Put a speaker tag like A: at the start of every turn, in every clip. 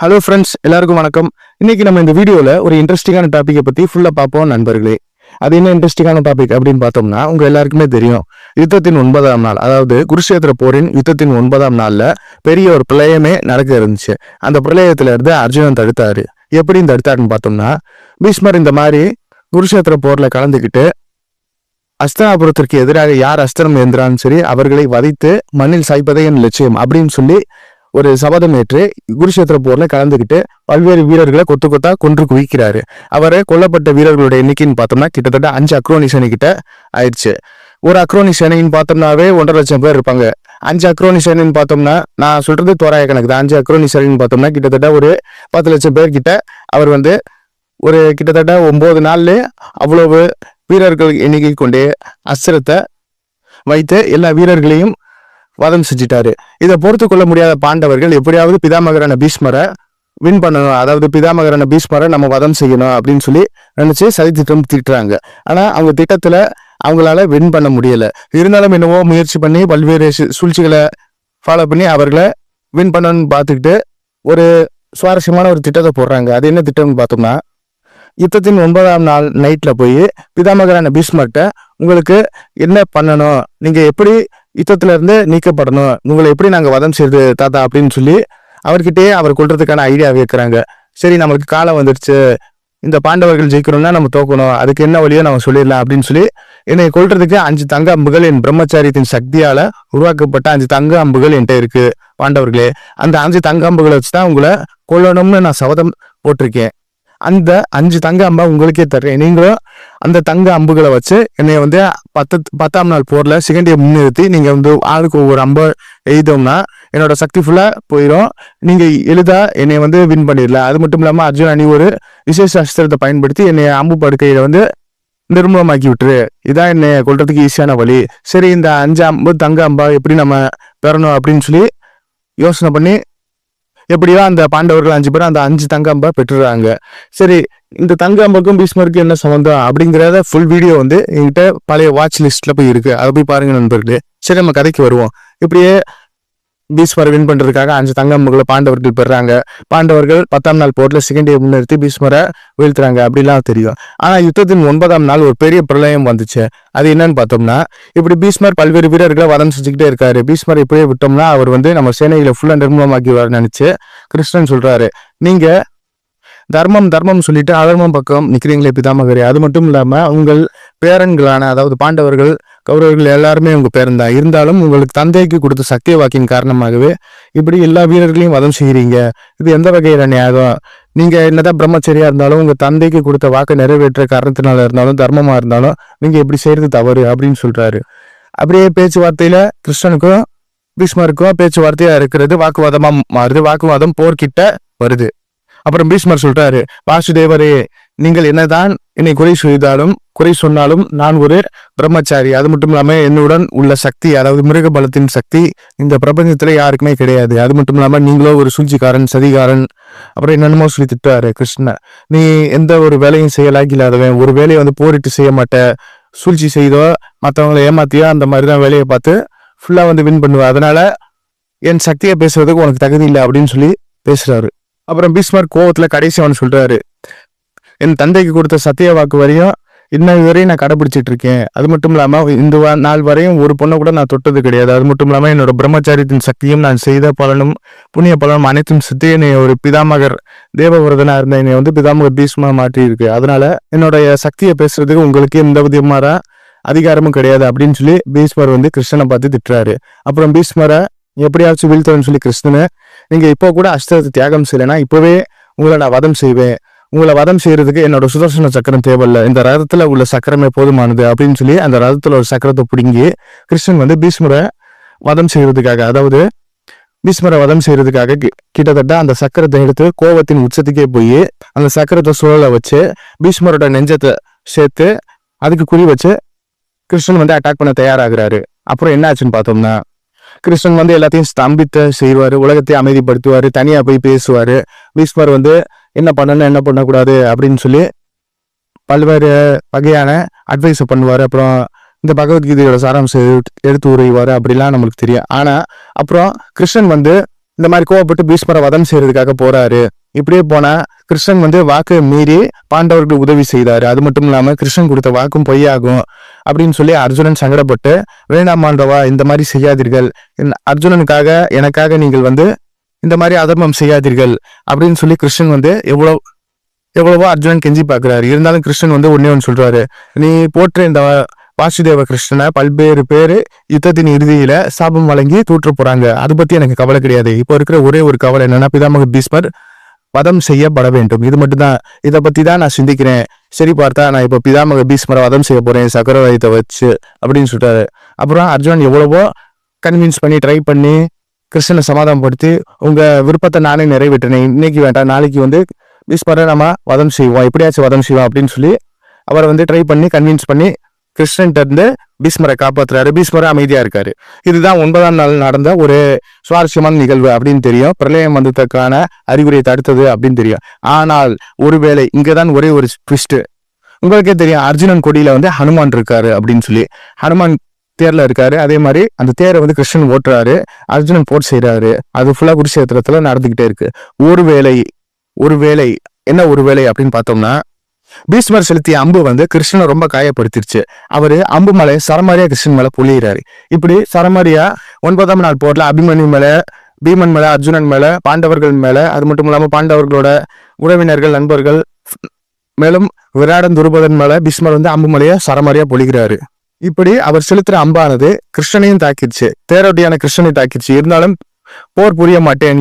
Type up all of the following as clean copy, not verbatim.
A: Hello friends, எல்லாருக்கும் வணக்கம். இன்னைக்கு நம்ம இந்த வீடியோவில் ஒரு இன்ட்ரெஸ்டிங்கான டாப்பிக்கை பற்றி ஃபுல்லாக பார்ப்போம் நண்பர்களே. அது என்ன இன்ட்ரெஸ்டிங்கான டாபிக் அப்படின்னு பார்த்தோம்னா, உங்க எல்லாருக்குமே தெரியும், யுத்தத்தின் 9ஆம் நாள், அதாவது குருஷேத்திர போரின் யுத்தத்தின் 9ஆம் நாள்ல பெரிய ஒரு பிரளயமே நடக்க இருந்துச்சு. அந்த பிரளயத்துல இருந்து அர்ஜுனன் தடுத்தாரு. எப்படி தடுத்தாருன்னு பார்த்தோம்னா, பீஷ்மர் இந்த மாதிரி குருஷேத்திர போர்ல கலந்துக்கிட்டு அஸ்தனாபுரத்திற்கு எதிராக யார் அஸ்திரம் ஏந்திரான்னு சரி அவர்களை வதைத்து மண்ணில் சாய்ப்பதே என் லட்சியம் அப்படின்னு சொல்லி ஒரு சபதம் ஏற்று குருஷேத்திர போர்ல கலந்துக்கிட்டு பல்வேறு வீரர்களை கொத்து கொத்தா கொன்று குவிக்கிறாரு. அவரை கொல்லப்பட்ட வீரர்களுடைய எண்ணிக்கைன்னு பார்த்தோம்னா கிட்டத்தட்ட 5 அக்ரோனி சேனை கிட்ட ஆயிடுச்சு. ஒரு அக்ரோனி சேனைன்னு பார்த்தோம்னாவே 1.5 லட்சம் பேர் இருப்பாங்க. 5 அக்ரோனி சேனைன்னு பார்த்தோம்னா, நான் சொல்றது தோராய கணக்கு தான். 5 அக்ரோனி சேனைன்னு பார்த்தோம்னா கிட்டத்தட்ட ஒரு 10 லட்சம் பேர் கிட்ட அவர் ஒரு கிட்டத்தட்ட 9 நாள்ல அவ்வளவு வீரர்கள் எண்ணிக்கை கொண்டே அஸ்திரத்தை வைத்து எல்லா வீரர்களையும் வதம் செஞ்சிட்டாரு. இதை பொறுத்து கொள்ள முடியாத பாண்டவர்கள் எப்படியாவது பிதாமகரான பீஷ்மரை வின் பண்ணணும், அதாவது பிதாமகரான பீஷ்மரை நம்ம வதம் செய்யணும் அப்படின்னு சொல்லி நினைச்சு சதி திட்டம் தீட்டுறாங்க. ஆனா அவங்க திட்டத்துல அவங்களால வின் பண்ண முடியல. இருந்தாலும் என்னவோ முயற்சி பண்ணி பல்வேறு சூழ்ச்சிகளை ஃபாலோ பண்ணி அவர்களை வின் பண்ணணும்னு பார்த்துக்கிட்டு ஒரு சுவாரஸ்யமான ஒரு திட்டத்தை போடுறாங்க. அது என்ன திட்டம்னு பார்த்தோம்னா, யுத்தத்தின் 9ஆம் நாள் நைட்ல போய் பிதாமகரான பீஷ்மர்கிட்ட உங்களுக்கு என்ன பண்ணணும், நீங்க எப்படி யுத்தத்துல இருந்து நீக்கப்படணும், உங்களை எப்படி நாங்க வதம் செய்யுது தாத்தா அப்படின்னு சொல்லி அவர்கிட்டயே அவர் கொள்றதுக்கான ஐடியா வைக்கிறாங்க. சரி, நம்மளுக்கு காலம் வந்துடுச்சு, இந்த பாண்டவர்கள் ஜெயிக்கணும்னா நம்ம தோக்கணும், அதுக்கு என்ன வழியோ நம்ம சொல்லிடலாம் அப்படின்னு சொல்லி என்னை கொள்றதுக்கு 5 தங்க அம்புகள் என் பிரம்மச்சாரியத்தின் சக்தியால உருவாக்கப்பட்ட 5 தங்க அம்புகள் என்கிட்ட இருக்கு பாண்டவர்களே. அந்த 5 தங்க அம்புகளை வச்சுதான் உங்களை கொல்லணும்னு நான் சபதம் போட்டிருக்கேன். அந்த 5 தங்க அம்பா உங்களுக்கே தர்றேன். நீங்களும் அந்த தங்க அம்புகளை வச்சு என்னை 10ஆம் நாள் போர்ல சிகண்டியை முன்னிறுத்தி நீங்க ஆளுக்கு ஒவ்வொரு அம்பை எய்தோம்னா என்னோட சக்தி ஃபுல்லா போயிடும். நீங்க எளிதா என்னை வின் பண்ணிடலாம். அது மட்டும் இல்லாம அர்ஜுன் நீ ஒரு விசேஷ அஸ்திரத்தை பயன்படுத்தி என்னை அம்பு படுக்கையில நிர்மூலமாக்கி விட்டுரு. இதான் என்னை கொள்றதுக்கு ஈஸியான வழி. சரி, இந்த 5 அம்பு தங்க அம்பா எப்படி நம்ம பெறணும் அப்படின்னு சொல்லி யோசனை பண்ணி எப்படியோ அந்த பாண்டவர்கள் 5 பேரும் அந்த 5 தங்க அம்பா பெற்றுறாங்க. சரி, இந்த தங்க அம்புக்கும் பீஷ்மருக்கு என்ன சம்பந்தம் அப்படிங்கிறத ஃபுல் வீடியோ என்கிட்ட பழைய வாட்ச் லிஸ்ட்ல போய் இருக்கு. அதை போய் பாருங்க நண்பர்களே. சரி, நம்ம கதைக்கு வருவோம். இப்படியே பீஷ்மரை வின் பண்றதுக்காக 5 தங்க அம்புகளை பாண்டவர்கள் பெறாங்க. பாண்டவர்கள் 10ஆம் நாள் போர்ல சிகண்டியை முன்னிறுத்தி பீஷ்மரை வீழ்த்துறாங்க அப்படிலாம் தெரியும். ஆனா யுத்தத்தின் 9ஆம் நாள் ஒரு பெரிய பிரளயம் வந்துச்சு. அது என்னன்னு பார்த்தோம்னா, இப்படி பீஷ்மர் பல்வேறு வீரர்களை வதம் செஞ்சுக்கிட்டே இருக்காரு. பீஷ்மரை இப்படியே விட்டோம்னா அவர் நம்ம சேனையில ஃபுல்லா நிர்மூலமாக்கிவார் நினைச்சு கிருஷ்ணன் சொல்றாரு, நீங்க தர்மம் தர்மம் சொல்லிட்டு அதர்மம் பக்கம் நிக்கிறீங்களே பிதாமகரே. அது மட்டும் இல்லாம உங்கள் பேரன்களான, அதாவது பாண்டவர்கள் கௌரவர்கள் எல்லாருமே உங்க பேரன் தான். இருந்தாலும் உங்களுக்கு தந்தைக்கு கொடுத்த சத்திய வாக்கின் காரணமாகவே இப்படி எல்லா வீரர்களையும் வதம் செய்கிறீங்க. இது எந்த வகையில நியாயம்? நீங்க என்னதான் பிரம்மச்சரியா இருந்தாலும் உங்க தந்தைக்கு கொடுத்த வாக்கை நிறைவேற்ற காரணத்தினால இருந்தாலும் தர்மமா இருந்தாலும் நீங்க இப்படி செய்யறது தவறு அப்படின்னு சொல்றாரு. அப்படியே பேச்சுவார்த்தையில கிருஷ்ணனுக்கும் பீஷ்மருக்கும் பேச்சுவார்த்தையா இருக்கிறது வாக்குவாதமா மாறுது. வாக்குவாதம் போர்கிட்ட வருது. அப்புறம் பீஷ்மர் சொல்றாரு, வாசுதேவரே, நீங்கள் என்னதான் என்னை குறை சொன்னாலும் நான் ஒரு பிரம்மச்சாரி. அது மட்டும் இல்லாம என்னுடன் உள்ள சக்தி, அதாவது மிருக பலத்தின் சக்தி இந்த பிரபஞ்சத்துல யாருக்குமே கிடையாது. அது மட்டும் இல்லாம நீங்களோ ஒரு சூழ்ச்சிக்காரன், சதிகாரன், அப்புறம் என்னென்னமோ சொல்லி திட்டுறாரு கிருஷ்ணன். நீ எந்த ஒரு வேலையும் செய்யலாக்கி இல்லாதவன், ஒரு வேலையை போரிட்டு செய்ய மாட்ட, சூழ்ச்சி செய்தோ மற்றவங்களை ஏமாத்தியோ அந்த மாதிரிதான் வேலையை பார்த்து ஃபுல்லா வின் பண்ணுவ. அதனால என் சக்தியை பேசுறதுக்கு உனக்கு தகுதி இல்லை அப்படின்னு சொல்லி பேசுறாரு. அப்புறம் பீஷ்மர் கோவத்துல கடைசி அவன் சொல்றாரு, என் தந்தைக்கு கொடுத்த சத்திய வாக்கு வரையும் இன்ன வரையும் நான் கடைபிடிச்சிட்டு இருக்கேன். அது மட்டும் இல்லாம இந்த நாள் வரையும் ஒரு பொண்ணை கூட நான் தொட்டது கிடையாது. அது மட்டும் இல்லாம என்னோட பிரம்மச்சாரியத்தின் சக்தியும் நான் செய்த பலனும் புண்ணிய பலனும் அனைத்தும் சுத்தி என்னை ஒரு பிதாமகர் தேவவிரதனா இருந்த என்னை பிதாமகர் பீஷ்மா மாற்றி இருக்கு. அதனால என்னுடைய சக்தியை பேசுறதுக்கு உங்களுக்கு எந்த விதமான அதிகாரமும் கிடையாது அப்படின்னு சொல்லி பீஷ்மர் கிருஷ்ணனை பார்த்து திட்டுறாரு. அப்புறம் பீஷ்மரை எப்படியாச்சும் வீழ்த்தணும்னு சொல்லி கிருஷ்ணனை, நீங்க இப்போ கூட அஸ்திரத்தை தியாகம் செய்யலைன்னா இப்பவே உங்களை நான் வதம் செய்வேன். உங்களை வதம் செய்யறதுக்கு என்னோட சுதர்சன சக்கரம் தேவையில்லை, இந்த ரதத்துல உள்ள சக்கரமே போதுமானது அப்படின்னு சொல்லி அந்த ரதத்துல ஒரு சக்கரத்தை பிடுங்கி கிருஷ்ணன் பீஷ்மரை வதம் செய்யறதுக்காக, அதாவது பீஷ்மரை வதம் செய்யறதுக்காக கிட்டத்தட்ட அந்த சக்கரத்தை எடுத்து கோவத்தின் உச்சத்துக்கே போய் அந்த சக்கரத்தை சுழல வச்சு பீஷ்மரோட நெஞ்சத்தை சேர்த்து அதுக்கு குறி வச்சு கிருஷ்ணன் அட்டாக் பண்ண தயாராகிறாரு. அப்புறம் என்ன ஆச்சுன்னு பார்த்தோம்னா, கிருஷ்ணன் எல்லாத்தையும் ஸ்தம்பித்த செய்வாரு, உலகத்தை அமைதிப்படுத்துவாரு, தனியா போய் பேசுவாரு. பீஷ்மர் என்ன பண்ணணும் என்ன பண்ணக்கூடாது அப்படின்னு சொல்லி பல்வேறு வகையான அட்வைஸ் பண்ணுவாரு. அப்புறம் இந்த பகவத்கீதையோட சாராம்சம் எடுத்து உரைவாரு. அப்படிலாம் நம்மளுக்கு தெரியும். ஆனா அப்புறம் கிருஷ்ணன் இந்த மாதிரி கோவப்பட்டு பீஷ்மரை வதம் செய்யறதுக்காக போறாரு. இப்படியே போனா கிருஷ்ணன் வந்து வாக்கு மீறி பாண்டவர்களுக்கு உதவி செய்தாரு. அது மட்டும் இல்லாம கிருஷ்ணன் கொடுத்த வாக்கும் பொய்யாகும் அப்படின்னு சொல்லி அர்ஜுனன் சங்கடப்பட்டு, வேண்டாம் பாண்டவா, இந்த மாதிரி செய்யாதீர்கள், அர்ஜுனனுக்காக எனக்காக நீங்கள் வந்து இந்த மாதிரி அதர்மம் செய்யாதீர்கள் அப்படின்னு சொல்லி கிருஷ்ணன் வந்து எவ்வளவோ அர்ஜுனன் கெஞ்சி பாக்குறாரு. இருந்தாலும் கிருஷ்ணன் வந்து ஒன்னே ஒன்று சொல்றாரு, நீ போற்ற இந்த வாசுதேவ கிருஷ்ணனை பல்வேறு பேரு யுத்தத்தின் இறுதியில சாபம் வழங்கி தூற்று போறாங்க. அதை பத்தி எனக்கு கவலை கிடையாது. இப்போ இருக்கிற ஒரே ஒரு கவலை என்னன்னா, பிதாமக பீஷ்மர் வதம் செய்யப்பட வேண்டும். இது மட்டும்தான், இதை பத்தி தான் நான் சிந்திக்கிறேன். சரி பார்த்தா நான் இப்போ பிதாமக பீஷ்மரை வதம் செய்ய போறேன் சக்கரவாயத்தை வச்சு அப்படின்னு சொல்லிட்டாரு. அப்புறம் அர்ஜுனன் எவ்வளவோ கன்வின்ஸ் பண்ணி ட்ரை பண்ணி கிருஷ்ணனை சமாதானப்படுத்தி, உங்க விருப்பத்தை நானே நிறைவேற்றினேன், இன்னைக்கு வேண்டாம், நாளைக்கு வந்து பீஷ்மரை நம்ம வதம் செய்வோம், எப்படியாச்சும் வதம் செய்வோம் அப்படின்னு சொல்லி அவரை வந்து ட்ரை பண்ணி கன்வின்ஸ் பண்ணி கிருஷ்ணன்ட்ட இருந்து பீஷ்மரை காப்பாத்துறாரு. பீஷ்மரை அமைதியா இருக்காரு. இதுதான் 9ஆம் நாள் நடந்த ஒரு சுவாரஸ்யமான நிகழ்வு அப்படின்னு தெரியும். பிரளயம் வந்ததுக்கான அறிகுறியை தடுத்தது அப்படின்னு தெரியும். ஆனால் ஒருவேளை இங்கதான் ஒரே ஒரு ட்விஸ்ட். உங்களுக்கே தெரியும், அர்ஜுனன் கொடியில வந்து ஹனுமான் இருக்காரு அப்படின்னு சொல்லி. ஹனுமான் தேர்ல இருக்காரு. அதே மாதிரி அந்த தேரை வந்து கிருஷ்ணன் ஓட்டுறாரு, அர்ஜுனன் போர் செய்யறாரு. அது ஃபுல்லா குருஷேத்திரத்துல நடந்துகிட்டே இருக்கு. ஒருவேளை என்ன ஒருவேளை அப்படின்னு பார்த்தோம்னா, பீஷ்மர் செலுத்திய அம்பு வந்து கிருஷ்ணனை ரொம்ப காயப்படுத்திருச்சு. அவரு அம்பு மலை சரமாரியா கிருஷ்ணன் மேல பொழியிறாரு. இப்படி சரமாரியா 9ஆம் நாள் போர்ல அபிமன்யு மேல, பீமன் மேல, அர்ஜுனன் மேல, பாண்டவர்கள் மேல, அது மட்டும் இல்லாம பாண்டவர்களோட உறவினர்கள், நண்பர்கள், மேலும் விராடன் துருபதன் மேல பீஷ்மர் வந்து அம்பு மலைய சரமாரியா பொழிகிறாரு. இப்படி அவர் செலுத்துற அம்பானது கிருஷ்ணனையும் தாக்கிடுச்சு, தேரோட்டியான கிருஷ்ணனை தாக்கிடுச்சு. இருந்தாலும் போர் புரிய மாட்டேன்,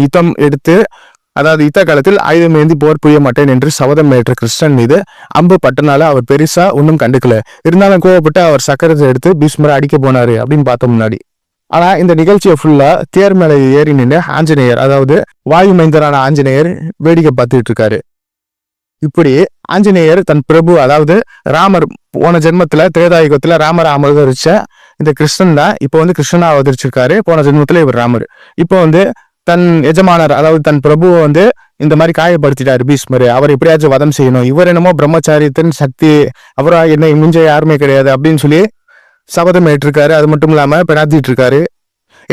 A: யுத்த காலத்தில் ஆயுதம் ஏந்தி போர் புரிய மாட்டேன் என்று சபதம் ஏற்ற கிருஷ்ணன் மீது அம்பு பட்டனால அவர் பெருசா ஒன்றும் கண்டுக்கல. இருந்தாலும் கோவப்பட்டு அவர் சக்கரத்தை எடுத்து பீஷ்மரை அடிக்க போனாரு அப்படின்னு பார்த்தோம் முன்னாடி. ஆனா இந்த நிகழ்ச்சியை ஃபுல்லா தேர் மேல ஏறி நின்று ஆஞ்சநேயர், அதாவது வாயு மைந்தரான ஆஞ்சநேயர் வேடிக்கை பார்த்துட்டு இருக்காரு. இப்படி ஆஞ்சநேயர் தன் பிரபு, அதாவது ராமர் போன ஜென்மத்துல திரேதாயுகத்துல ராமரை அவதரிச்ச இந்த கிருஷ்ணன் தான் இப்போ வந்து கிருஷ்ணனா அவதரிச்சிருக்காரு. போன ஜென்மத்துல இவர் ராமர். இப்போ வந்து தன் எஜமானர், அதாவது தன் பிரபுவை வந்து இந்த மாதிரி காயப்படுத்திட்டாரு பீஷ்மர். அவர் எப்படியாச்சும் வதம் செய்யணும், இவர் என்னமோ பிரம்மச்சாரியத்தின் சக்தி, அவரா என்னை மிஞ்ச யாருமே கிடையாது அப்படின்னு சொல்லி சபதம் ஏற்றிருக்காரு. அது மட்டும் இல்லாம பெணாத்திட்டு இருக்காரு,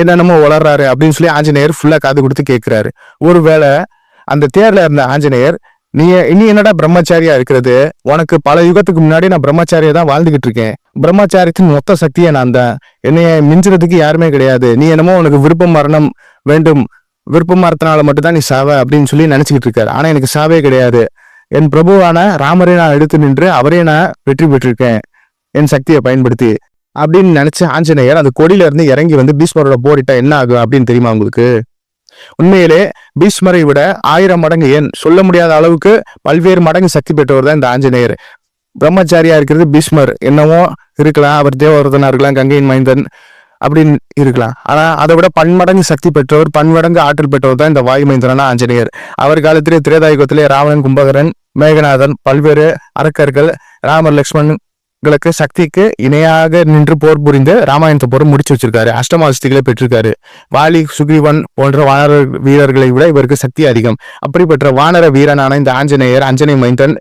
A: என்னென்னமோ வளர்றாரு அப்படின்னு சொல்லி ஆஞ்சநேயர் ஃபுல்லா காது கொடுத்து கேட்கிறாரு. ஒருவேளை அந்த தேர்ல இருந்த ஆஞ்சநேயர், நீ என்னடா பிரம்மச்சாரியா இருக்கிறது, உனக்கு பல யுகத்துக்கு முன்னாடி நான் பிரம்மச்சாரியா தான் வாழ்ந்துகிட்டு இருக்கேன், பிரம்மச்சாரியத்தின் மொத்த சக்தியை நான் தான், என்னைய மிஞ்சுறதுக்கு யாருமே கிடையாது, நீ என்னமோ உனக்கு விருப்பம் மரணம் வேண்டும், விருப்பம் மரத்தினால மட்டும்தான் நீ சாவ அப்படின்னு சொல்லி நினைச்சுக்கிட்டு இருக்காரு. ஆனா எனக்கு சாவே கிடையாது, என் பிரபுவான ராமரை நான் எடுத்து நின்று அவரே நான் வெற்றி பெற்றிருக்கேன் என் சக்தியை பயன்படுத்தி அப்படின்னு நினைச்சு ஆஞ்சநேயர் அந்த கொடியில இருந்து இறங்கி வந்து பீஷ்மரோட போரிட்டா என்ன ஆகும் அப்படின்னு தெரியுமா உங்களுக்கு? உண்மையிலே பீஷ்மரை விட 1000 மடங்கு, ஏன் சொல்ல முடியாத அளவுக்கு பல்வேறு மடங்கு சக்தி பெற்றவர் தான் இந்த ஆஞ்சநேயர். பிரம்மச்சாரியா இருக்கிறது பீஷ்மர் என்னவோ இருக்கலாம், அவர் தேவவர்தனா இருக்கலாம், கங்கையின் மைந்தன் அப்படின்னு இருக்கலாம். ஆனா அதை விட பன்மடங்கு சக்தி பெற்றவர், பன்மடங்கு ஆற்றல் பெற்றவர் தான் இந்த வாயு மைந்தனான ஆஞ்சநேயர். அவர் காலத்திலே திரேதாயுகத்திலே ராவணன், கும்பகரன், மேகநாதன், பல்வேறு அரக்கர்கள், ராமர் லக்ஷ்மணர்களுக்கு சக்திக்கு இணையாக நின்று போர் புரிந்து ராமாயணத்தை போர் முடிச்சு வச்சிருக்காரு. அஷ்டமாஸ்திகளை பெற்றிருக்காரு. வாலி, சுக்ரீவன் போன்ற வானர வீரர்களை விட இவருக்கு சக்தி அதிகம். அப்படிப்பட்ட வானர வீரனான இந்த ஆஞ்சநேயர், அஞ்சனை மைந்தன்,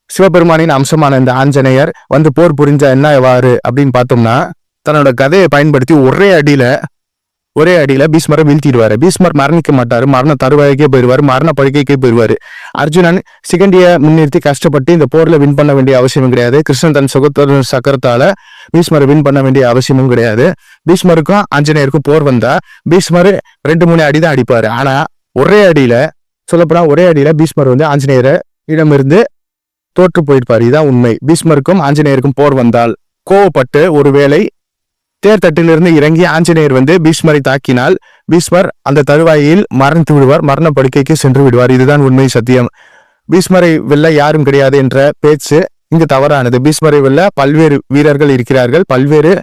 A: சிவபெருமானின் அம்சமான இந்த ஆஞ்சநேயர் வந்து போர் புரிஞ்ச என்ன எவ்வாறு அப்படின்னு பார்த்தோம்னா, தன்னோட கதையை பயன்படுத்தி ஒரே அடியில பீஷ்மரை வீழ்த்திடுவாரு. பீஷ்மர் மரணிக்க மாட்டாரு, மரண தருவாய்க்கே போயிடுவாரு, மரண படுக்கைக்கே போயிடுவாரு. அர்ஜுனன் சிகண்டிய முன்னிறுத்தி கஷ்டப்பட்டு இந்த போர்ல வின் பண்ண வேண்டிய அவசியமும் கிடையாது. கிருஷ்ணன் தன் சக்கரத்தால பீஷ்மரை வின் பண்ண வேண்டிய அவசியமும் கிடையாது. பீஷ்மருக்கும் ஆஞ்சநேயருக்கும் போர் வந்தா பீஷ்மர் 2-3 அடி தான் அடிப்பாரு. ஆனா ஒரே அடியில பீஷ்மர் வந்து ஆஞ்சநேயரை இடமிருந்து தோற்று போயிருப்பாரு. இதான் உண்மை. பீஷ்மருக்கும் ஆஞ்சநேயருக்கும் போர் வந்தால் கோவப்பட்டு ஒருவேளை தேர் தட்டிலிருந்து இறங்கி ஆஞ்சநேயர் வந்து பீஷ்மரை தாக்கினால் பீஷ்மர் அந்த தருவாயில் மரணித்து விடுவார், மரண படுக்கைக்கு சென்று விடுவார். இதுதான் உண்மை, சத்தியம். பீஷ்மரை வெல்ல யாரும் கிடையாது என்ற பேச்சு இங்கு தவறானது. பீஷ்மரை வெல்ல பல்வேறு வீரர்கள் இருக்கிறார்கள், பல்வேறு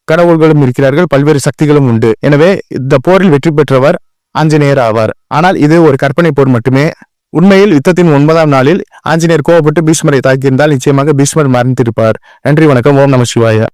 A: கடவுள்களும் இருக்கிறார்கள், பல்வேறு சக்திகளும் உண்டு. எனவே இந்த போரில் வெற்றி பெற்றவர் ஆஞ்சநேயர் ஆவார். ஆனால் இது ஒரு கற்பனை போர் மட்டுமே. உண்மையில் யுத்தத்தின் 9ஆம் நாளில் ஆஞ்சநேயர் கோவப்பட்டு பீஷ்மரை தாக்கியிருந்தால் நிச்சயமாக பீஷ்மர் மரணித்திருப்பார். நன்றி, வணக்கம். ஓம் நம சிவாய.